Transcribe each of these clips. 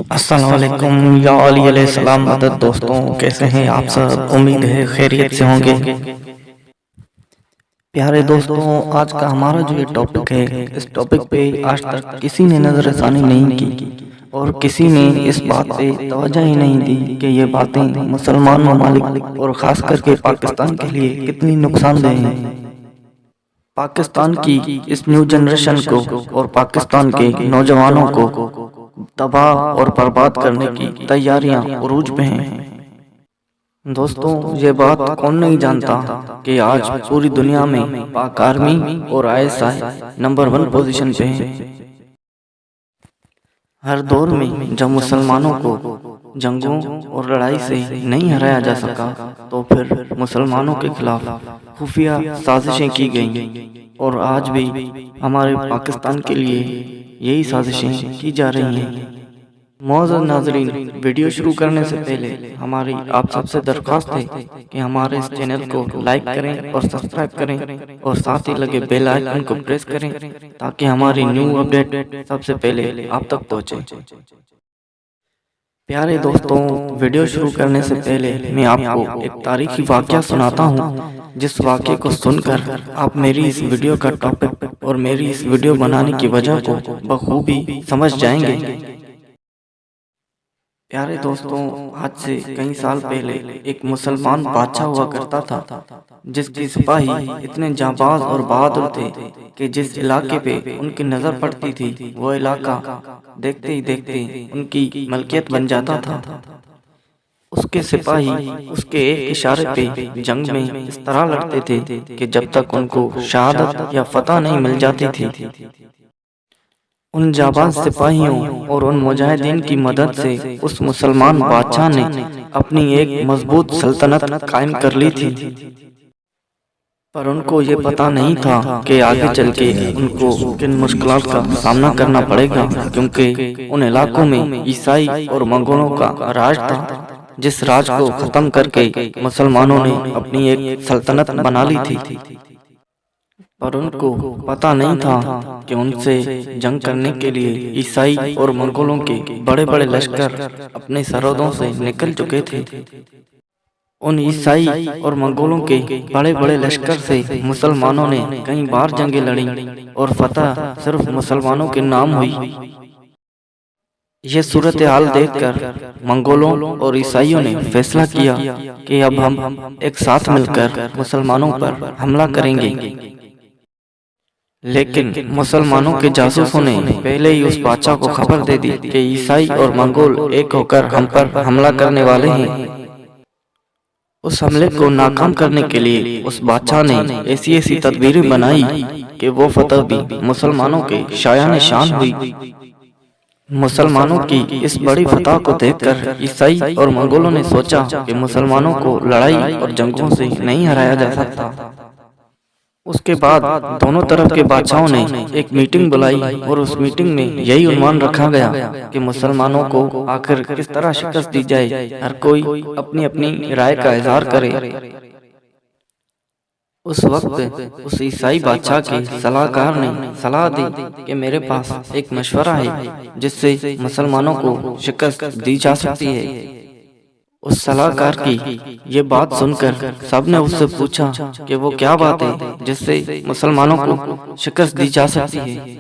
السلام علیکم یا علی علیہ السلام مدد دوستوں، کیسے ہیں آپ سب؟ امید ہے خیریت سے ہوں گے۔ پیارے دوستوں، آج کا ہمارا جو یہ ٹاپک ہے، اس ٹاپک پہ آج تک کسی نے نظر ثانی نہیں کی اور کسی نے اس بات پہ توجہ ہی نہیں دی کہ یہ باتیں مسلمان ممالک اور خاص کر کے پاکستان کے لیے کتنی نقصان دہ ہیں۔ پاکستان کی اس نیو جنریشن کو اور پاکستان کے نوجوانوں کو تباہ اور برباد کرنے کی تیاریاں عروج پہ ہیں۔ دوستوں، یہ بات کون نہیں جانتا کہ آج پوری دنیا میں پاک آرمی اور ISI نمبر 1 پوزیشن پہ ہیں۔ ہر دور میں جب مسلمانوں کو جنگوں اور لڑائی سے نہیں ہرایا جا سکا تو پھر مسلمانوں کے خلاف خفیہ سازشیں کی گئیں، اور آج بھی ہمارے پاکستان کے لیے یہی سازشیں کی جا رہی ہیں۔ معزز ناظرین، ویڈیو شروع کرنے سے پہلے ہماری آپ سب سے درخواست ہے کہ ہمارے اس چینل کو لائک کریں اور سبسکرائب کریں اور ساتھ ہی لگے بیل آئیکن کو پریس کریں تاکہ ہماری نیو اپڈیٹ سب سے پہلے آپ تک پہنچے۔ پیارے دوستوں، ویڈیو شروع کرنے سے پہلے میں آپ کو ایک تاریخی واقعہ سناتا ہوں، جس واقعے کو سن کر آپ میری اس ویڈیو کا ٹاپک اور میری اس ویڈیو بنانے کی وجہ کو بخوبی سمجھ جائیں گے۔ پیارے دوستوں، آج سے کئی سال پہلے ایک مسلمان بادشاہ ہوا کرتا تھا، جس کی سپاہی اتنے جانباز اور بہادر تھے کہ جس علاقے پہ ان کی نظر پڑتی تھی وہ علاقہ دیکھتے ہی دیکھتے ان کی ملکیت بن جاتا تھا۔ اس کے سپاہی اس کے ایک اشارے پہ جنگ میں اس طرح لڑتے تھے کہ جب تک ان کو شہادت یا فتح نہیں مل جاتی تھی، ان جانباز سپاہیوں اور ان مجاہدین کی مدد سے اس مسلمان بادشاہ نے اپنی ایک مضبوط سلطنت قائم کر لی تھی۔ پر ان کو یہ پتا نہیں تھا کہ آگے چل کے ان کو کن مشکلات کا سامنا کرنا پڑے گا، کیونکہ ان علاقوں میں عیسائی اور منگولوں کا راج تھا، جس راج کو ختم کر کے مسلمانوں نے اپنی ایک سلطنت بنا لی تھی۔ پر ان کو پتا نہیں تھا کہ ان سے جنگ کرنے کے لیے عیسائی اور منگولوں کے بڑے بڑے لشکر اپنے سرحدوں سے نکل چکے تھے۔ ان عیسائی اور منگولوں کے بڑے بڑے لشکر سے مسلمانوں نے کئی بار جنگیں لڑیں اور فتح صرف مسلمانوں کے نام ہوئی۔ یہ صورتحال دیکھ کر منگولوں اور عیسائیوں نے فیصلہ کیا کہ اب ہم ایک ساتھ مل کر مسلمانوں پر حملہ کریں گے۔ لیکن مسلمانوں کے جاسوسوں نے پہلے ہی اس بادشاہ کو خبر دے دی کہ عیسائی اور منگول ایک ہو کر ہم پر حملہ کرنے والے ہیں۔ اس حملے کو ناکام کرنے کے لیے اس بادشاہ نے ایسی تدبیریں بنائی کہ وہ فتح بھی مسلمانوں کے شایان شان ہوئی۔ مسلمانوں کی اس بڑی فتح کو دیکھ کر عیسائی اور منگولوں نے سوچا کہ مسلمانوں کو لڑائی اور جنگوں سے نہیں ہرایا جا سکتا۔ اس کے بعد دونوں طرف کے بادشاہوں نے ایک میٹنگ بلائی اور اس میٹنگ میں یہی عنوان رکھا گیا کہ مسلمانوں کو آخر کس طرح شکست دی جائے، ہر کوئی اپنی اپنی رائے کا اظہار کرے۔ اس وقت اس عیسائی بادشاہ کے صلاح کار نے صلاح دی کہ میرے پاس ایک مشورہ ہے جس سے مسلمانوں کو شکست دی جا سکتی ہے۔ اس صلاح کار کی یہ بات سن کر سب نے اس سے پوچھا کہ وہ کیا بات ہے جس سے مسلمانوں کو شکست دی جا سکتی ہے۔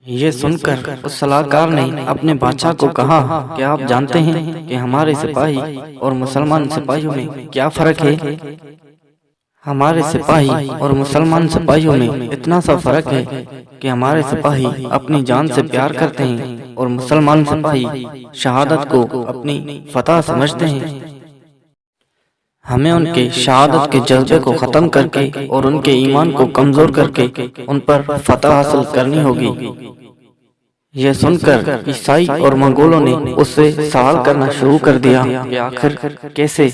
یہ سن کر اس صلاح کار نے اپنے بادشاہ کو کہا کہ آپ جانتے ہیں کہ ہمارے سپاہی اور مسلمان سپاہیوں میں کیا فرق ہے؟ ہمارے سپاہی اور مسلمان سپاہیوں میں اتنا سا فرق ہے کہ ہمارے سپاہی اپنی جان سے پیار کرتے ہیں اور مسلمان سپاہی شہادت کو اپنی فتح سمجھتے ہیں۔ ہمیں ان کے شہادت کے جذبے کو ختم کر کے اور ان کے ایمان کو کمزور کر کے ان پر فتح حاصل کرنی ہوگی۔ یہ سن کر عیسائی اور منگولوں نے اس سے سوال کرنا شروع کر دیا کہ آخر کیسے؟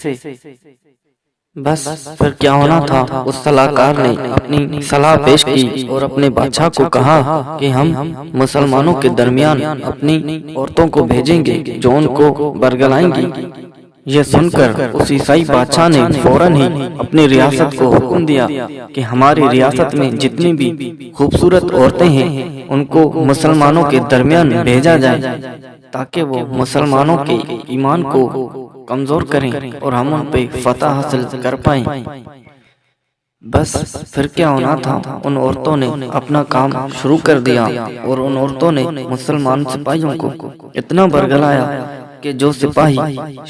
بس پھر کیا ہونا تھا، اس صلاح کار نے اپنی صلاح پیش کی اور اپنے بادشاہ کو کہا کہ ہم مسلمانوں کے درمیان اپنی عورتوں کو بھیجیں گے جو ان کو برگلائیں گی۔ یہ سن کر اس عیسائی بادشاہ نے فوراً ہی اپنی ریاست کو حکم دیا کہ ہماری ریاست میں جتنی بھی خوبصورت عورتیں ہیں ان کو مسلمانوں کے درمیان بھیجا جائے تاکہ وہ مسلمانوں کے ایمان کو کمزور کریں اور ہم ان پہ فتح حاصل کر پائیں۔ بس پھر کیا ہونا تھا، ان عورتوں نے اپنا کام شروع کر دیا اور ان عورتوں نے مسلمان سپاہیوں کو اتنا برگلایا کہ جو سپاہی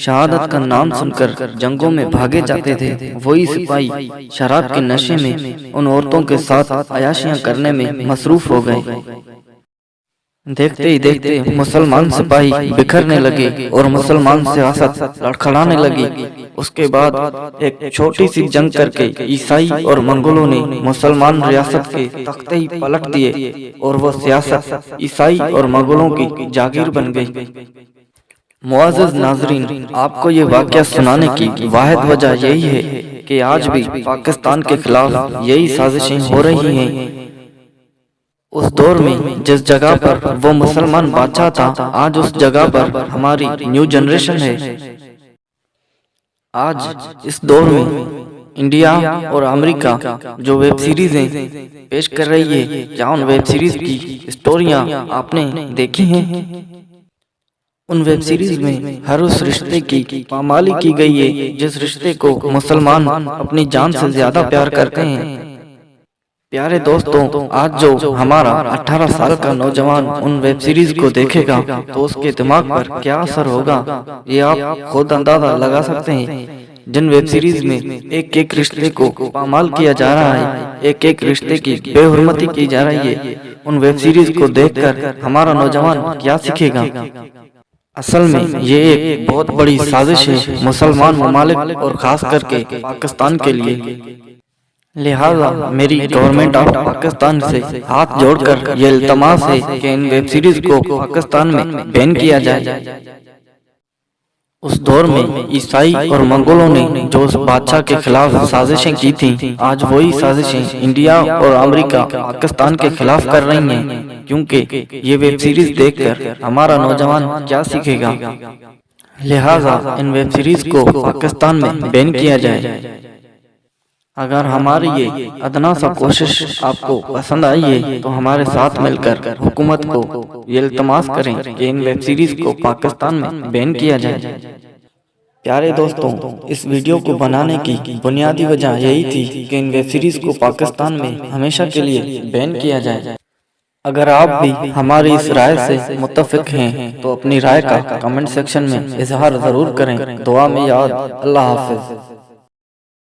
شہادت کا نام سن کر جنگوں میں بھاگے جاتے تھے، وہی سپاہی شراب کے نشے میں ان عورتوں کے ساتھ عیاشیاں کرنے میں مصروف ہو گئے۔ دیکھتے ہی دیکھتے مسلمان سپاہی بکھرنے لگے اور مسلمان سیاست لڑکھڑانے لگی۔ اس کے بعد ایک چھوٹی سی جنگ کر کے عیسائی اور منگولوں نے مسلمان ریاست کے تختے ہی پلٹ دیے اور وہ سیاست عیسائی اور منگولوں کی جاگیر بن گئی۔ معزز ناظرین، آپ کو یہ واقعہ سنانے کی واحد وجہ یہی ہے کہ آج بھی پاکستان کے خلاف یہی سازشیں ہو رہی ہیں۔ اس دور میں جس جگہ پر وہ مسلمان بادشاہ تھا، آج اس جگہ پر ہماری نیو جنریشن ہے۔ آج اس دور میں انڈیا اور امریکہ جو ویب سیریزیں پیش کر رہی ہے، کیا ان ویب سیریز کی اسٹوریاں آپ نے دیکھی ہیں؟ ان ویب سیریز میں ہر اس رشتے کی پامالی کی گئی ہے جس رشتے کو مسلمان اپنی جان سے زیادہ پیار کرتے ہیں۔ پیارے دوستوں، آج جو ہمارا 18 سال کا نوجوان ان ویب سیریز کو دیکھے گا تو اس کے دماغ پر کیا اثر ہوگا، یہ آپ خود اندازہ لگا سکتے ہیں۔ جن ویب سیریز میں ایک ایک رشتے کو پامال کیا جا رہا ہے، ایک ایک رشتے کی بے حرمتی کی جا رہی ہے، ان ویب سیریز کو دیکھ کر ہمارا نوجوان کیا سیکھے گا؟ اصل میں یہ ایک بہت بڑی سازش ہے مسلمان ممالک اور خاص کر کے پاکستان کے لیے۔ لہٰذا میری گورنمنٹ آف پاکستان سے ہاتھ جوڑ کر یہ التماس ہے کہ ان ویب سیریز کو پاکستان میں بین کیا جائے۔ اس دور میں عیسائی اور منگولوں نے جو اس بادشاہ کے خلاف سازشیں کی تھیں، آج وہی سازشیں انڈیا اور امریکہ پاکستان کے خلاف کر رہی ہیں۔ کیونکہ یہ ویب سیریز دیکھ کر ہمارا نوجوان کیا سیکھے گا؟ لہٰذا ان ویب سیریز کو پاکستان میں بین کیا جائے۔ اگر ہماری یہ ادنا سا کوشش آپ کو پسند آئی ہے تو ہمارے ساتھ مل کر حکومت کو یہ التماس کریں کہ ان ویب سیریز کو پاکستان میں بین کیا جائے۔ پیارے دوستوں، اس ویڈیو کو بنانے کی بنیادی وجہ یہی تھی کہ ان ویب سیریز کو پاکستان میں ہمیشہ کے لیے بین کیا جائے۔ اگر آپ بھی ہماری اس رائے سے متفق ہیں تو اپنی رائے کا کمنٹ سیکشن میں اظہار ضرور کریں۔ دعا میں یاد۔ اللہ حافظ۔